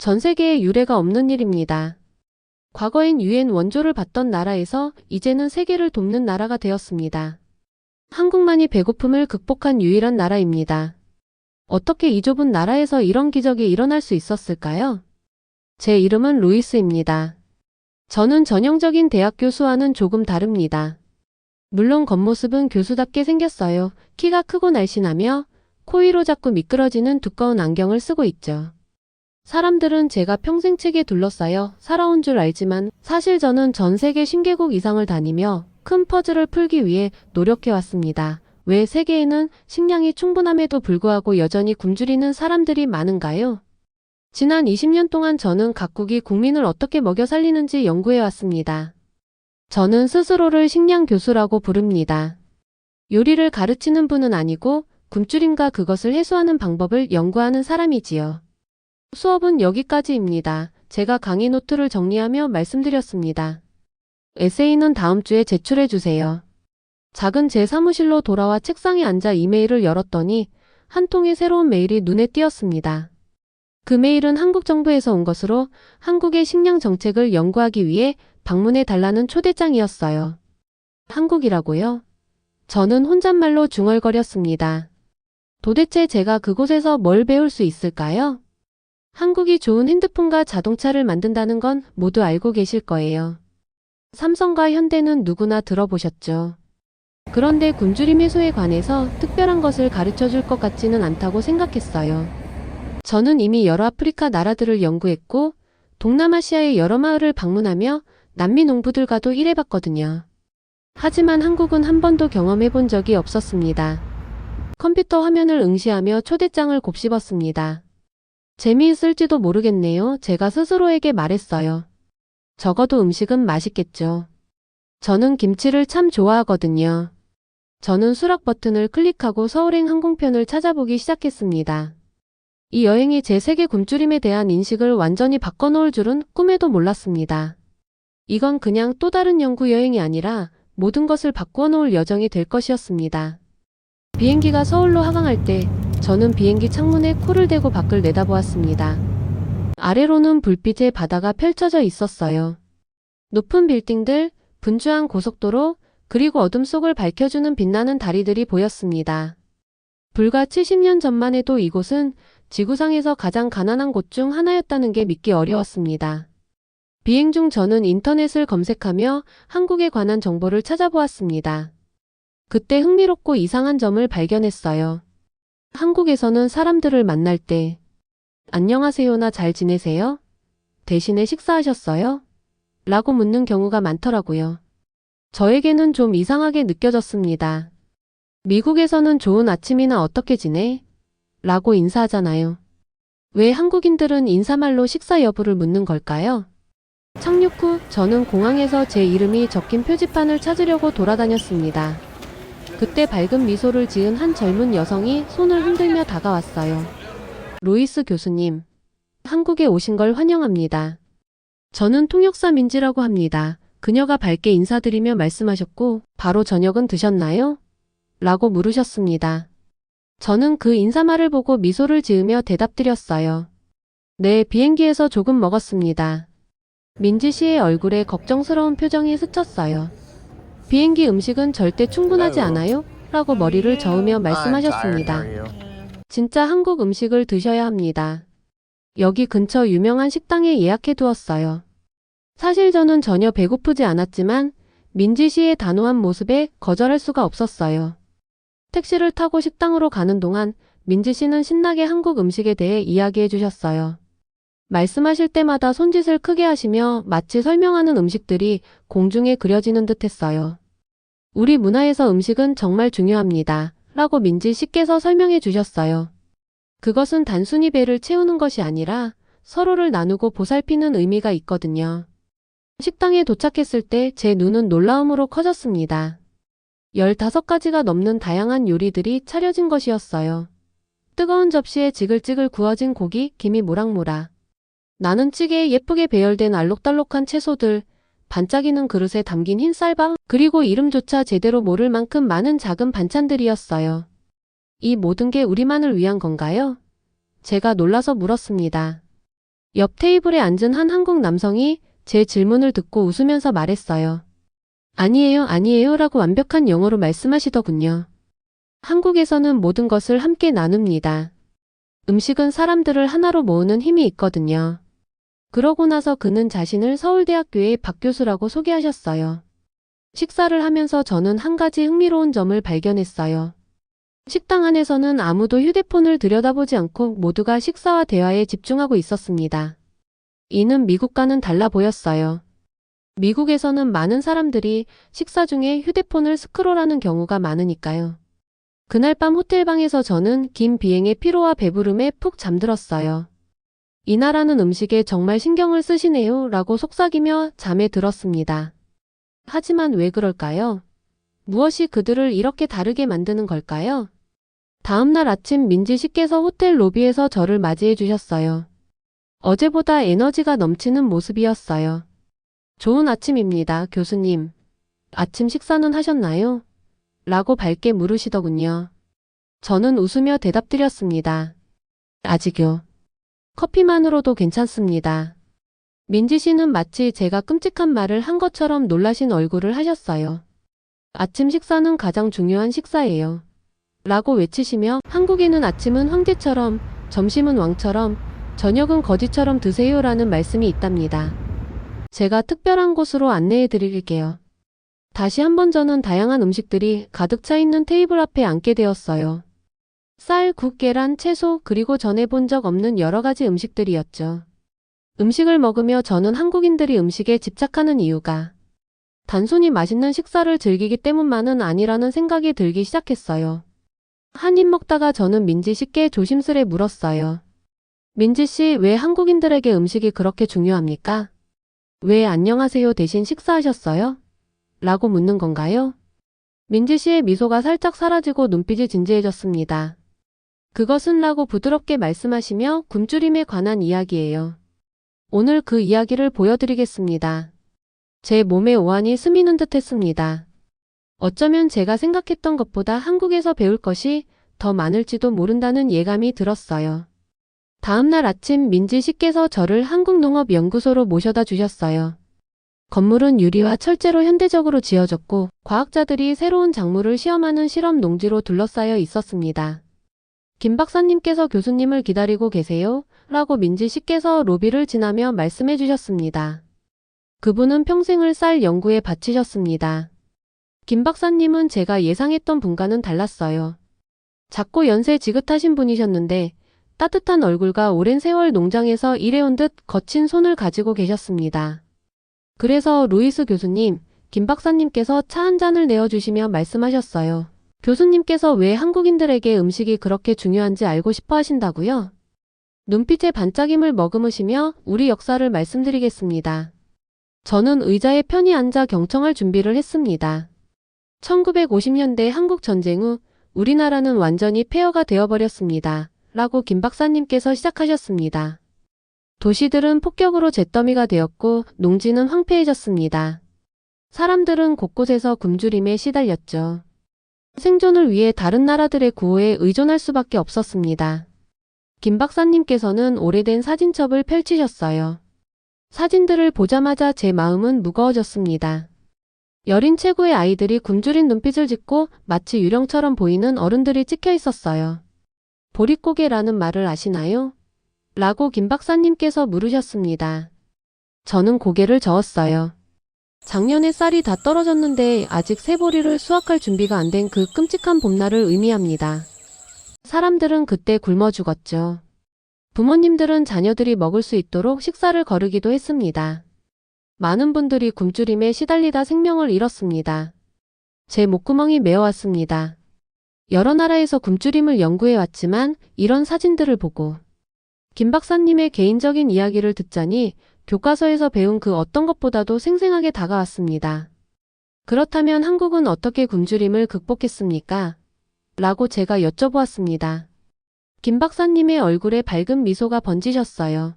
전 세계에 유례가 없는 일입니다. 과거엔 유엔 원조를 받던 나라에서 이제는 세계를 돕는 나라가 되었습니다. 한국만이 배고픔을 극복한 유일한 나라입니다. 어떻게 이 좁은 나라에서 이런 기적이 일어날 수 있었을까요? 제 이름은 루이스입니다. 저는 전형적인 대학 교수와는 조금 다릅니다. 물론 겉모습은 교수답게 생겼어요. 키가 크고 날씬하며 코 위로 자꾸 미끄러지는 두꺼운 안경을 쓰고 있죠. 사람들은 제가 평생 책에 둘러싸여 살아온 줄 알지만 사실 저는 전 세계 10개국 이상을 다니며 큰 퍼즐을 풀기 위해 노력해왔습니다. 왜 세계에는 식량이 충분함에도 불구하고 여전히 굶주리는 사람들이 많은가요? 지난 20년 동안 저는 각국이 국민을 어떻게 먹여 살리는지 연구해왔습니다. 저는 스스로를 식량 교수라고 부릅니다. 요리를 가르치는 분은 아니고 굶주림과 그것을 해소하는 방법을 연구하는 사람이지요. 수업은 여기까지입니다. 제가 강의 노트를 정리하며 말씀드렸습니다. 에세이는 다음 주에 제출해 주세요. 작은 제 사무실로 돌아와 책상에 앉아 이메일을 열었더니 한 통의 새로운 메일이 눈에 띄었습니다. 그 메일은 한국 정부에서 온 것으로 한국의 식량 정책을 연구하기 위해 방문해 달라는 초대장이었어요. 한국이라고요? 저는 혼잣말로 중얼거렸습니다. 도대체 제가 그곳에서 뭘 배울 수 있을까요? 한국이 좋은 핸드폰과 자동차를 만든다는 건 모두 알고 계실 거예요. 삼성과 현대는 누구나 들어보셨죠. 그런데 굶주림 해소에 관해서 특별한 것을 가르쳐 줄 것 같지는 않다고 생각했어요. 저는 이미 여러 아프리카 나라들을 연구했고 동남아시아의 여러 마을을 방문하며 남미 농부들과도 일해봤거든요. 하지만 한국은 한 번도 경험해 본 적이 없었습니다. 컴퓨터 화면을 응시하며 초대장을 곱씹었습니다. 재미있을지도 모르겠네요. 제가 스스로에게 말했어요. 적어도 음식은 맛있겠죠. 저는 김치를 참 좋아하거든요. 저는 수락 버튼을 클릭하고 서울행 항공편을 찾아보기 시작했습니다. 이 여행이 제 세계 굶주림에 대한 인식을 완전히 바꿔놓을 줄은 꿈에도 몰랐습니다. 이건 그냥 또 다른 연구 여행이 아니라 모든 것을 바꾸어 놓을 여정이 될 것이었습니다. 비행기가 서울로 하강할 때 저는 비행기 창문에 코를 대고 밖을 내다보았습니다. 아래로는 불빛의 바다가 펼쳐져 있었어요. 높은 빌딩들, 분주한 고속도로, 그리고 어둠 속을 밝혀주는 빛나는 다리들이 보였습니다. 불과 70년 전만 해도 이곳은 지구상에서 가장 가난한 곳 중 하나였다는 게 믿기 어려웠습니다. 비행 중 저는 인터넷을 검색하며 한국에 관한 정보를 찾아보았습니다. 그때 흥미롭고 이상한 점을 발견했어요. 한국에서는 사람들을 만날 때 안녕하세요나 잘 지내세요? 대신에 식사하셨어요? 라고 묻는 경우가 많더라고요. 저에게는 좀 이상하게 느껴졌습니다. 미국에서는 좋은 아침이나 어떻게 지내? 라고 인사하잖아요. 왜 한국인들은 인사말로 식사 여부를 묻는 걸까요? 착륙 후 저는 공항에서 제 이름이 적힌 표지판을 찾으려고 돌아다녔습니다. 그때 밝은 미소를 지은 한 젊은 여성이 손을 흔들며 다가왔어요. 루이스 교수님, 한국에 오신 걸 환영합니다. 저는 통역사 민지라고 합니다. 그녀가 밝게 인사드리며 말씀하셨고, 바로 저녁은 드셨나요? 라고 물으셨습니다. 저는 그 인사말을 보고 미소를 지으며 대답드렸어요. 네, 비행기에서 조금 먹었습니다. 민지 씨의 얼굴에 걱정스러운 표정이 스쳤어요. 비행기 음식은 절대 충분하지 않아요? 라고 머리를 저으며 말씀하셨습니다. 진짜 한국 음식을 드셔야 합니다. 여기 근처 유명한 식당에 예약해 두었어요. 사실 저는 전혀 배고프지 않았지만 민지 씨의 단호한 모습에 거절할 수가 없었어요. 택시를 타고 식당으로 가는 동안 민지 씨는 신나게 한국 음식에 대해 이야기해 주셨어요. 말씀하실 때마다 손짓을 크게 하시며 마치 설명하는 음식들이 공중에 그려지는 듯 했어요. 우리 문화에서 음식은 정말 중요합니다. 라고 민지 씨께서 설명해 주셨어요. 그것은 단순히 배를 채우는 것이 아니라 서로를 나누고 보살피는 의미가 있거든요. 식당에 도착했을 때 제 눈은 놀라움으로 커졌습니다. 15가지가 넘는 다양한 요리들이 차려진 것이었어요. 뜨거운 접시에 지글지글 구워진 고기, 김이 모락모락. 나는 찌개에 예쁘게 배열된 알록달록한 채소들, 반짝이는 그릇에 담긴 흰 쌀밥, 그리고 이름조차 제대로 모를 만큼 많은 작은 반찬들이었어요. 이 모든 게 우리만을 위한 건가요? 제가 놀라서 물었습니다. 옆 테이블에 앉은 한 한국 남성이 제 질문을 듣고 웃으면서 말했어요. 아니에요, 아니에요 라고 완벽한 영어로 말씀하시더군요. 한국에서는 모든 것을 함께 나눕니다. 음식은 사람들을 하나로 모으는 힘이 있거든요. 그러고 나서 그는 자신을 서울대학교의 박 교수라고 소개하셨어요. 식사를 하면서 저는 한 가지 흥미로운 점을 발견했어요. 식당 안에서는 아무도 휴대폰을 들여다보지 않고 모두가 식사와 대화에 집중하고 있었습니다. 이는 미국과는 달라 보였어요. 미국에서는 많은 사람들이 식사 중에 휴대폰을 스크롤하는 경우가 많으니까요. 그날 밤 호텔방에서 저는 긴 비행의 피로와 배부름에 푹 잠들었어요. 이 나라는 음식에 정말 신경을 쓰시네요 라고 속삭이며 잠에 들었습니다. 하지만 왜 그럴까요? 무엇이 그들을 이렇게 다르게 만드는 걸까요? 다음날 아침 민지 씨께서 호텔 로비에서 저를 맞이해 주셨어요. 어제보다 에너지가 넘치는 모습이었어요. 좋은 아침입니다, 교수님. 아침 식사는 하셨나요? 라고 밝게 물으시더군요. 저는 웃으며 대답드렸습니다. 아직요. 커피만으로도 괜찮습니다. 민지 씨는 마치 제가 끔찍한 말을 한 것처럼 놀라신 얼굴을 하셨어요. 아침 식사는 가장 중요한 식사예요. 라고 외치시며 한국인은 아침은 황제처럼, 점심은 왕처럼, 저녁은 거지처럼 드세요 라는 말씀이 있답니다. 제가 특별한 곳으로 안내해 드릴게요. 다시 한번 저는 다양한 음식들이 가득 차 있는 테이블 앞에 앉게 되었어요. 쌀, 국, 계란, 채소, 그리고 전에 본 적 없는 여러 가지 음식들이었죠. 음식을 먹으며 저는 한국인들이 음식에 집착하는 이유가 단순히 맛있는 식사를 즐기기 때문만은 아니라는 생각이 들기 시작했어요. 한 입 먹다가 저는 민지 씨께 조심스레 물었어요. 민지 씨, 왜 한국인들에게 음식이 그렇게 중요합니까? 왜 안녕하세요 대신 식사하셨어요? 라고 묻는 건가요? 민지 씨의 미소가 살짝 사라지고 눈빛이 진지해졌습니다. 그것은 라고 부드럽게 말씀하시며 굶주림에 관한 이야기예요. 오늘 그 이야기를 보여드리겠습니다. 제 몸에 오한이 스미는 듯 했습니다. 어쩌면 제가 생각했던 것보다 한국에서 배울 것이 더 많을지도 모른다는 예감이 들었어요. 다음날 아침 민지 씨께서 저를 한국농업연구소로 모셔다 주셨어요. 건물은 유리와 철제로 현대적으로 지어졌고 과학자들이 새로운 작물을 시험하는 실험 농지로 둘러싸여 있었습니다. 김 박사님께서 교수님을 기다리고 계세요? 라고 민지 씨께서 로비를 지나며 말씀해 주셨습니다. 그분은 평생을 쌀 연구에 바치셨습니다. 김 박사님은 제가 예상했던 분과는 달랐어요. 작고 연세 지긋하신 분이셨는데 따뜻한 얼굴과 오랜 세월 농장에서 일해온 듯 거친 손을 가지고 계셨습니다. 그래서 루이스 교수님, 김 박사님께서 차 한 잔을 내어주시며 말씀하셨어요. 교수님께서 왜 한국인들에게 음식이 그렇게 중요한지 알고 싶어 하신다고요? 눈빛에 반짝임을 머금으시며 우리 역사를 말씀드리겠습니다. 저는 의자에 편히 앉아 경청할 준비를 했습니다. 1950년대 한국 전쟁 후 우리나라는 완전히 폐허가 되어버렸습니다. 라고 김 박사님께서 시작하셨습니다. 도시들은 폭격으로 잿더미가 되었고 농지는 황폐해졌습니다. 사람들은 곳곳에서 굶주림에 시달렸죠. 생존을 위해 다른 나라들의 구호에 의존할 수밖에 없었습니다. 김 박사님께서는 오래된 사진첩을 펼치셨어요. 사진들을 보자마자 제 마음은 무거워졌습니다. 여린 최고의 아이들이 굶주린 눈빛을 짓고 마치 유령처럼 보이는 어른들이 찍혀 있었어요. 보릿고개라는 말을 아시나요? 라고 김 박사님께서 물으셨습니다. 저는 고개를 저었어요. 작년에 쌀이 다 떨어졌는데 아직 새보리를 수확할 준비가 안 된 그 끔찍한 봄날을 의미합니다. 사람들은 그때 굶어 죽었죠. 부모님들은 자녀들이 먹을 수 있도록 식사를 거르기도 했습니다. 많은 분들이 굶주림에 시달리다 생명을 잃었습니다. 제 목구멍이 메어왔습니다. 여러 나라에서 굶주림을 연구해왔지만 이런 사진들을 보고 김 박사님의 개인적인 이야기를 듣자니 교과서에서 배운 그 어떤 것보다도 생생하게 다가왔습니다. 그렇다면 한국은 어떻게 굶주림을 극복했습니까? 라고 제가 여쭤보았습니다. 김 박사님의 얼굴에 밝은 미소가 번지셨어요.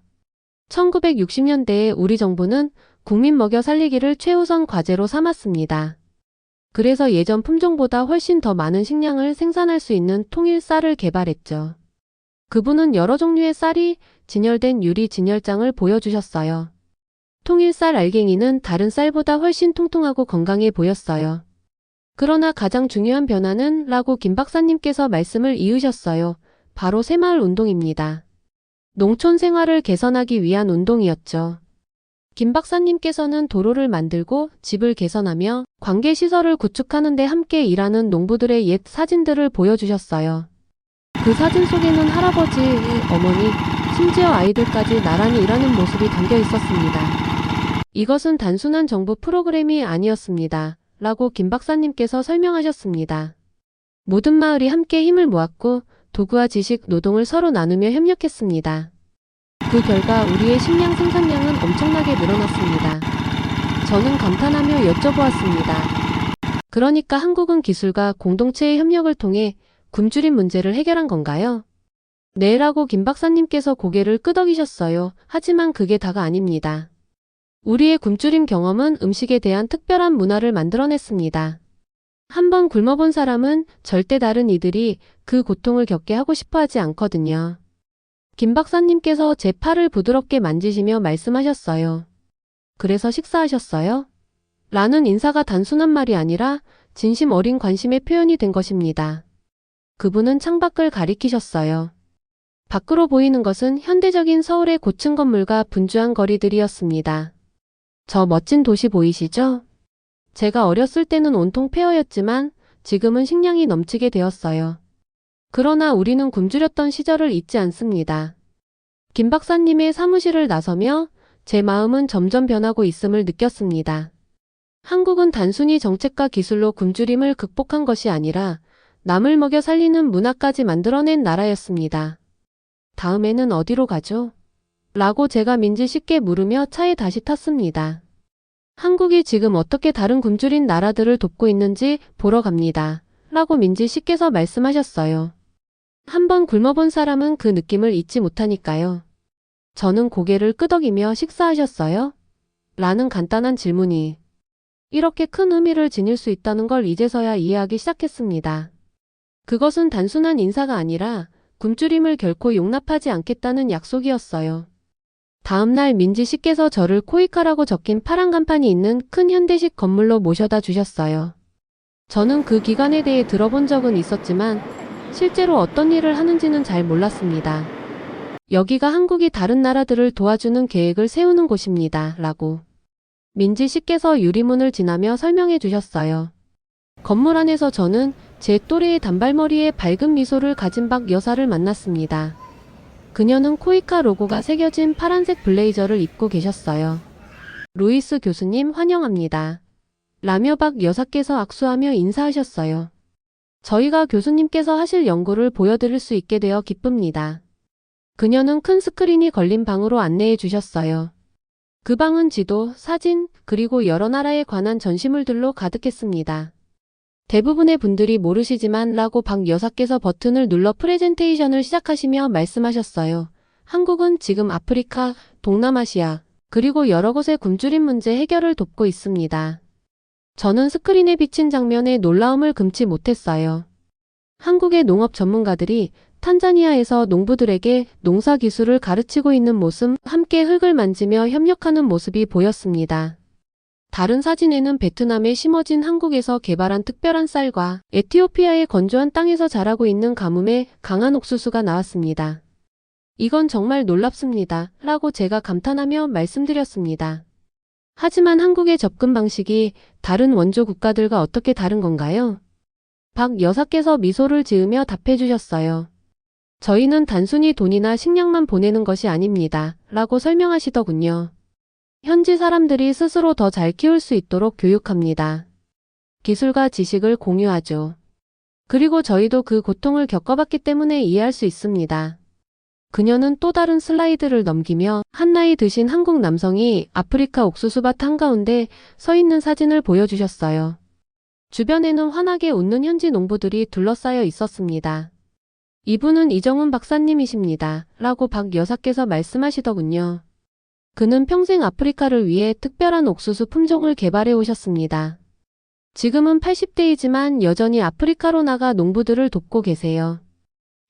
1960년대에 우리 정부는 국민 먹여 살리기를 최우선 과제로 삼았습니다. 그래서 예전 품종보다 훨씬 더 많은 식량을 생산할 수 있는 통일 쌀을 개발했죠. 그분은 여러 종류의 쌀이 진열된 유리 진열장을 보여주셨어요. 통일쌀 알갱이는 다른 쌀보다 훨씬 통통하고 건강해 보였어요. 그러나 가장 중요한 변화는 라고 김 박사님께서 말씀을 이으셨어요. 바로 새마을 운동입니다. 농촌 생활을 개선하기 위한 운동이었죠. 김 박사님께서는 도로를 만들고 집을 개선하며 관계시설을 구축하는 데 함께 일하는 농부들의 옛 사진들을 보여주셨어요. 그 사진 속에는 할아버지, 어머니, 심지어 아이들까지 나란히 일하는 모습이 담겨 있었습니다. 이것은 단순한 정부 프로그램이 아니었습니다. 라고 김 박사님께서 설명하셨습니다. 모든 마을이 함께 힘을 모았고 도구와 지식, 노동을 서로 나누며 협력했습니다. 그 결과 우리의 식량 생산량은 엄청나게 늘어났습니다. 저는 감탄하며 여쭤보았습니다. 그러니까 한국은 기술과 공동체의 협력을 통해 굶주림 문제를 해결한 건가요? 네, 라고 김 박사님께서 고개를 끄덕이셨어요. 하지만 그게 다가 아닙니다. 우리의 굶주림 경험은 음식에 대한 특별한 문화를 만들어냈습니다. 한번 굶어본 사람은 절대 다른 이들이 그 고통을 겪게 하고 싶어 하지 않거든요. 김 박사님께서 제 팔을 부드럽게 만지시며 말씀하셨어요. 그래서 식사하셨어요? 라는 인사가 단순한 말이 아니라 진심 어린 관심의 표현이 된 것입니다. 그분은 창밖을 가리키셨어요. 밖으로 보이는 것은 현대적인 서울의 고층 건물과 분주한 거리들이었습니다. 저 멋진 도시 보이시죠? 제가 어렸을 때는 온통 폐허였지만 지금은 식량이 넘치게 되었어요. 그러나 우리는 굶주렸던 시절을 잊지 않습니다. 김 박사님의 사무실을 나서며 제 마음은 점점 변하고 있음을 느꼈습니다. 한국은 단순히 정책과 기술로 굶주림을 극복한 것이 아니라 남을 먹여 살리는 문화까지 만들어낸 나라였습니다. 다음에는 어디로 가죠? 라고 제가 민지 씨께 물으며 차에 다시 탔습니다. 한국이 지금 어떻게 다른 굶주린 나라들을 돕고 있는지 보러 갑니다. 라고 민지 씨께서 말씀하셨어요. 한번 굶어본 사람은 그 느낌을 잊지 못하니까요. 저는 고개를 끄덕이며 식사하셨어요? 라는 간단한 질문이 이렇게 큰 의미를 지닐 수 있다는 걸 이제서야 이해하기 시작했습니다. 그것은 단순한 인사가 아니라 굶주림을 결코 용납하지 않겠다는 약속이었어요. 다음날 민지 씨께서 저를 코이카라고 적힌 파란 간판이 있는 큰 현대식 건물로 모셔다 주셨어요. 저는 그 기관에 대해 들어본 적은 있었지만 실제로 어떤 일을 하는지는 잘 몰랐습니다. 여기가 한국이 다른 나라들을 도와주는 계획을 세우는 곳입니다. 라고 민지 씨께서 유리문을 지나며 설명해 주셨어요. 건물 안에서 저는 제 또래의 단발머리에 밝은 미소를 가진 박 여사를 만났습니다. 그녀는 코이카 로고가 새겨진 파란색 블레이저를 입고 계셨어요. 루이스 교수님 환영합니다. 라며 박 여사께서 악수하며 인사하셨어요. 저희가 교수님께서 하실 연구를 보여드릴 수 있게 되어 기쁩니다. 그녀는 큰 스크린이 걸린 방으로 안내해 주셨어요. 그 방은 지도, 사진, 그리고 여러 나라에 관한 전시물들로 가득했습니다. 대부분의 분들이 모르시지만 라고 박 여사께서 버튼을 눌러 프레젠테이션을 시작하시며 말씀하셨어요. 한국은 지금 아프리카, 동남아시아, 그리고 여러 곳의 굶주림 문제 해결을 돕고 있습니다. 저는 스크린에 비친 장면에 놀라움을 금치 못했어요. 한국의 농업 전문가들이 탄자니아에서 농부들에게 농사 기술을 가르치고 있는 모습, 함께 흙을 만지며 협력하는 모습이 보였습니다. 다른 사진에는 베트남에 심어진 한국에서 개발한 특별한 쌀과 에티오피아의 건조한 땅에서 자라고 있는 가뭄에 강한 옥수수가 나왔습니다. 이건 정말 놀랍습니다. 라고 제가 감탄하며 말씀드렸습니다. 하지만 한국의 접근 방식이 다른 원조 국가들과 어떻게 다른 건가요? 박 여사께서 미소를 지으며 답해 주셨어요. 저희는 단순히 돈이나 식량만 보내는 것이 아닙니다. 라고 설명하시더군요. 현지 사람들이 스스로 더 잘 키울 수 있도록 교육합니다. 기술과 지식을 공유하죠. 그리고 저희도 그 고통을 겪어봤기 때문에 이해할 수 있습니다. 그녀는 또 다른 슬라이드를 넘기며 한 나이 드신 한국 남성이 아프리카 옥수수밭 한가운데 서 있는 사진을 보여주셨어요. 주변에는 환하게 웃는 현지 농부들이 둘러싸여 있었습니다. 이분은 이정훈 박사님이십니다. 라고 박 여사께서 말씀하시더군요. 그는 평생 아프리카를 위해 특별한 옥수수 품종을 개발해 오셨습니다. 지금은 80대이지만 여전히 아프리카로 나가 농부들을 돕고 계세요.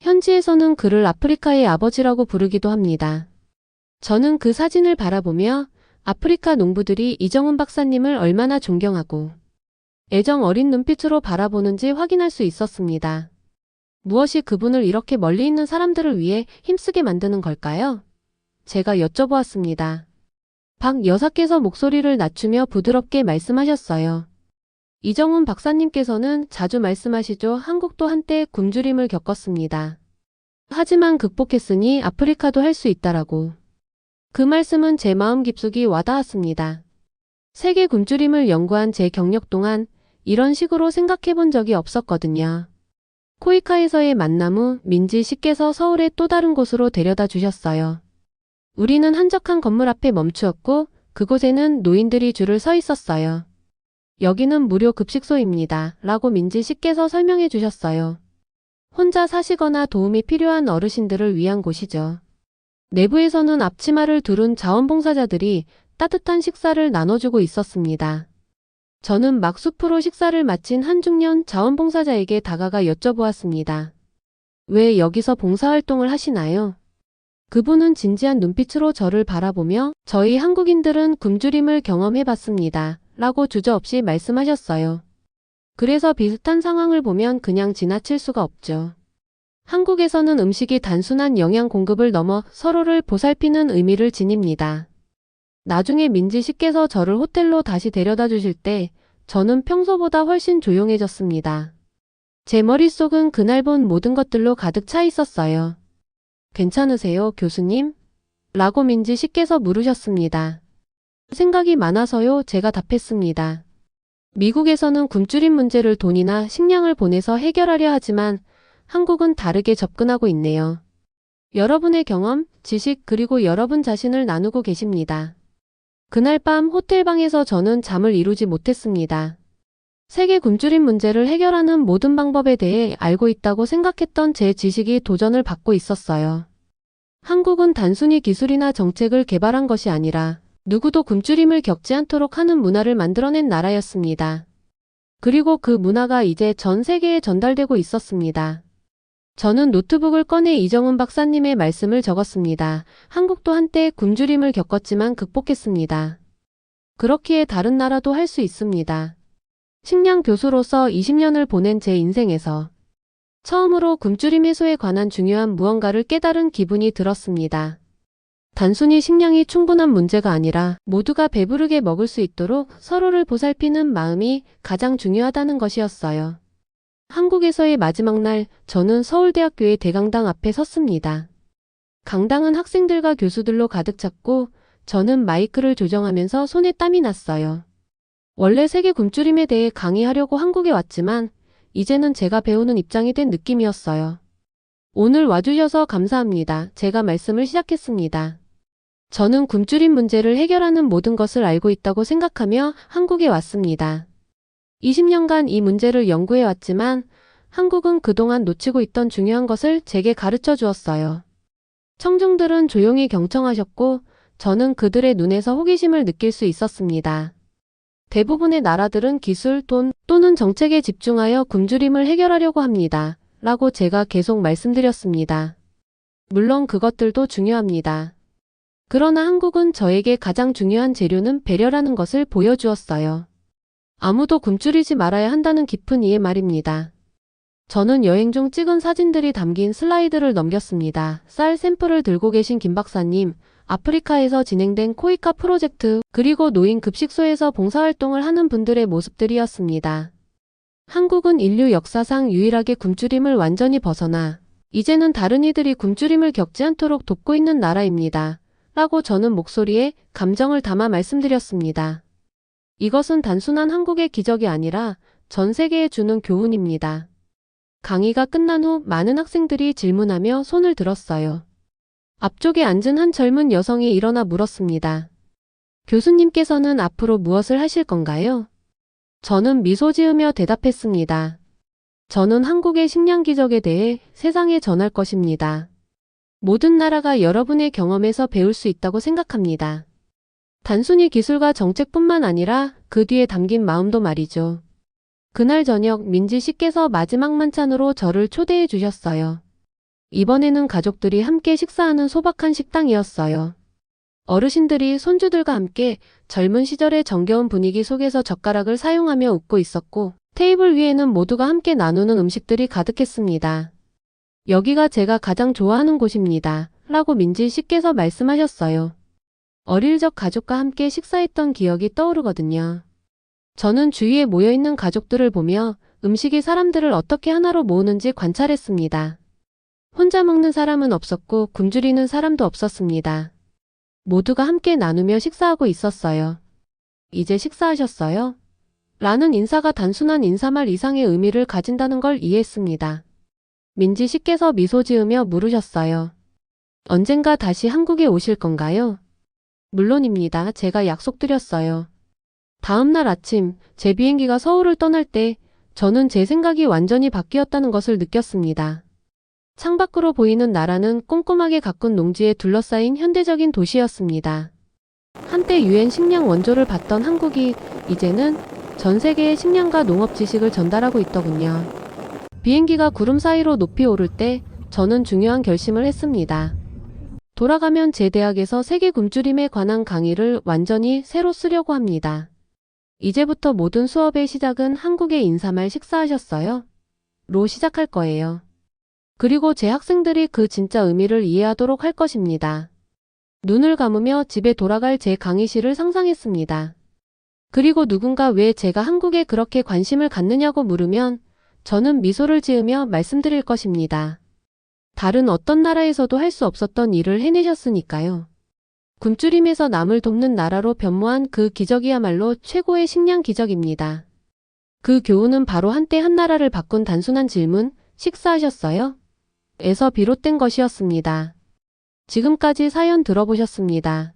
현지에서는 그를 아프리카의 아버지라고 부르기도 합니다. 저는 그 사진을 바라보며 아프리카 농부들이 이정훈 박사님을 얼마나 존경하고 애정 어린 눈빛으로 바라보는지 확인할 수 있었습니다. 무엇이 그분을 이렇게 멀리 있는 사람들을 위해 힘쓰게 만드는 걸까요? 제가 여쭤보았습니다. 박 여사께서 목소리를 낮추며 부드럽게 말씀하셨어요. 이정훈 박사님께서는 자주 말씀하시죠. 한국도 한때 굶주림을 겪었습니다. 하지만 극복했으니 아프리카도 할 수 있다라고. 그 말씀은 제 마음 깊숙이 와닿았습니다. 세계 굶주림을 연구한 제 경력 동안 이런 식으로 생각해 본 적이 없었거든요. 코이카에서의 만남 후 민지 씨께서 서울의 또 다른 곳으로 데려다 주셨어요. 우리는 한적한 건물 앞에 멈추었고 그곳에는 노인들이 줄을 서 있었어요. 여기는 무료 급식소입니다. 라고 민지 씨께서 설명해 주셨어요. 혼자 사시거나 도움이 필요한 어르신들을 위한 곳이죠. 내부에서는 앞치마를 두른 자원봉사자들이 따뜻한 식사를 나눠주고 있었습니다. 저는 막 숲으로 식사를 마친 한 중년 자원봉사자에게 다가가 여쭤보았습니다. 왜 여기서 봉사활동을 하시나요? 그분은 진지한 눈빛으로 저를 바라보며 저희 한국인들은 굶주림을 경험해봤습니다. 라고 주저없이 말씀하셨어요. 그래서 비슷한 상황을 보면 그냥 지나칠 수가 없죠. 한국에서는 음식이 단순한 영양 공급을 넘어 서로를 보살피는 의미를 지닙니다. 나중에 민지 씨께서 저를 호텔로 다시 데려다 주실 때 저는 평소보다 훨씬 조용해졌습니다. 제 머릿속은 그날 본 모든 것들로 가득 차 있었어요. 괜찮으세요, 교수님? 라고 민지 씨께서 물으셨습니다. 생각이 많아서요, 제가 답했습니다. 미국에서는 굶주림 문제를 돈이나 식량을 보내서 해결하려 하지만 한국은 다르게 접근하고 있네요. 여러분의 경험, 지식 그리고 여러분 자신을 나누고 계십니다. 그날 밤 호텔방에서 저는 잠을 이루지 못했습니다. 세계 굶주림 문제를 해결하는 모든 방법에 대해 알고 있다고 생각했던 제 지식이 도전을 받고 있었어요. 한국은 단순히 기술이나 정책을 개발한 것이 아니라 누구도 굶주림을 겪지 않도록 하는 문화를 만들어낸 나라였습니다. 그리고 그 문화가 이제 전 세계에 전달되고 있었습니다. 저는 노트북을 꺼내 이정훈 박사님의 말씀을 적었습니다. 한국도 한때 굶주림을 겪었지만 극복했습니다. 그렇기에 다른 나라도 할 수 있습니다. 식량 교수로서 20년을 보낸 제 인생에서 처음으로 굶주림 해소에 관한 중요한 무언가를 깨달은 기분이 들었습니다. 단순히 식량이 충분한 문제가 아니라 모두가 배부르게 먹을 수 있도록 서로를 보살피는 마음이 가장 중요하다는 것이었어요. 한국에서의 마지막 날, 저는 서울대학교의 대강당 앞에 섰습니다. 강당은 학생들과 교수들로 가득 찼고 저는 마이크를 조정하면서 손에 땀이 났어요. 원래 세계 굶주림에 대해 강의하려고 한국에 왔지만 이제는 제가 배우는 입장이 된 느낌이었어요. 오늘 와주셔서 감사합니다. 제가 말씀을 시작했습니다. 저는 굶주림 문제를 해결하는 모든 것을 알고 있다고 생각하며 한국에 왔습니다. 20년간 이 문제를 연구해 왔지만 한국은 그동안 놓치고 있던 중요한 것을 제게 가르쳐 주었어요. 청중들은 조용히 경청하셨고 저는 그들의 눈에서 호기심을 느낄 수 있었습니다. 대부분의 나라들은 기술, 돈 또는 정책에 집중하여 굶주림을 해결하려고 합니다. 라고 제가 계속 말씀드렸습니다. 물론 그것들도 중요합니다. 그러나 한국은 저에게 가장 중요한 재료는 배려라는 것을 보여주었어요. 아무도 굶주리지 말아야 한다는 깊은 이해 말입니다. 저는 여행 중 찍은 사진들이 담긴 슬라이드를 넘겼습니다. 쌀 샘플을 들고 계신 김 박사님, 아프리카에서 진행된 코이카 프로젝트, 그리고 노인 급식소에서 봉사활동을 하는 분들의 모습들이었습니다. 한국은 인류 역사상 유일하게 굶주림을 완전히 벗어나 이제는 다른 이들이 굶주림을 겪지 않도록 돕고 있는 나라입니다. 라고 저는 목소리에 감정을 담아 말씀드렸습니다. 이것은 단순한 한국의 기적이 아니라 전 세계에 주는 교훈입니다. 강의가 끝난 후 많은 학생들이 질문하며 손을 들었어요. 앞쪽에 앉은 한 젊은 여성이 일어나 물었습니다. 교수님께서는 앞으로 무엇을 하실 건가요? 저는 미소 지으며 대답했습니다. 저는 한국의 식량 기적에 대해 세상에 전할 것입니다. 모든 나라가 여러분의 경험에서 배울 수 있다고 생각합니다. 단순히 기술과 정책뿐만 아니라 그 뒤에 담긴 마음도 말이죠. 그날 저녁 민지 씨께서 마지막 만찬으로 저를 초대해 주셨어요. 이번에는 가족들이 함께 식사하는 소박한 식당이었어요. 어르신들이 손주들과 함께 젊은 시절의 정겨운 분위기 속에서 젓가락을 사용하며 웃고 있었고, 테이블 위에는 모두가 함께 나누는 음식들이 가득했습니다. 여기가 제가 가장 좋아하는 곳입니다. 라고 민지 씨께서 말씀하셨어요. 어릴 적 가족과 함께 식사했던 기억이 떠오르거든요. 저는 주위에 모여있는 가족들을 보며 음식이 사람들을 어떻게 하나로 모으는지 관찰했습니다. 혼자 먹는 사람은 없었고 굶주리는 사람도 없었습니다. 모두가 함께 나누며 식사하고 있었어요. 이제 식사하셨어요? 라는 인사가 단순한 인사말 이상의 의미를 가진다는 걸 이해했습니다. 민지 씨께서 미소 지으며 물으셨어요. 언젠가 다시 한국에 오실 건가요? 물론입니다. 제가 약속드렸어요. 다음 날 아침 제 비행기가 서울을 떠날 때 저는 제 생각이 완전히 바뀌었다는 것을 느꼈습니다. 창밖으로 보이는 나라는 꼼꼼하게 가꾼 농지에 둘러싸인 현대적인 도시였습니다. 한때 유엔 식량 원조를 받던 한국이 이제는 전 세계에 식량과 농업 지식을 전달하고 있더군요. 비행기가 구름 사이로 높이 오를 때 저는 중요한 결심을 했습니다. 돌아가면 제 대학에서 세계 굶주림에 관한 강의를 완전히 새로 쓰려고 합니다. 이제부터 모든 수업의 시작은 한국의 인사말 식사하셨어요? 로 시작할 거예요. 그리고 제 학생들이 그 진짜 의미를 이해하도록 할 것입니다. 눈을 감으며 집에 돌아갈 제 강의실을 상상했습니다. 그리고 누군가 왜 제가 한국에 그렇게 관심을 갖느냐고 물으면 저는 미소를 지으며 말씀드릴 것입니다. 다른 어떤 나라에서도 할 수 없었던 일을 해내셨으니까요. 굶주림에서 남을 돕는 나라로 변모한 그 기적이야말로 최고의 식량 기적입니다. 그 교훈은 바로 한때 한 나라를 바꾼 단순한 질문, 식사하셨어요? 에서 비롯된 것이었습니다. 지금까지 사연 들어보셨습니다.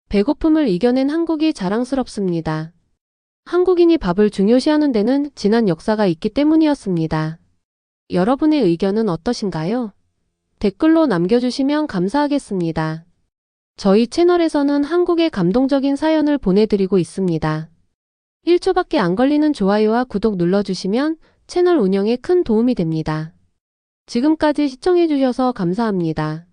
배고픔을 이겨낸 한국이 자랑스럽습니다. 한국인이 밥을 중요시하는 데는 지난 역사가 있기 때문이었습니다. 여러분의 의견은 어떠신가요? 댓글로 남겨주시면 감사하겠습니다. 저희 채널에서는 한국의 감동적인 사연을 보내드리고 있습니다. 1초밖에 안 걸리는 좋아요와 구독 눌러주시면 채널 운영에 큰 도움이 됩니다. 지금까지 시청해주셔서 감사합니다.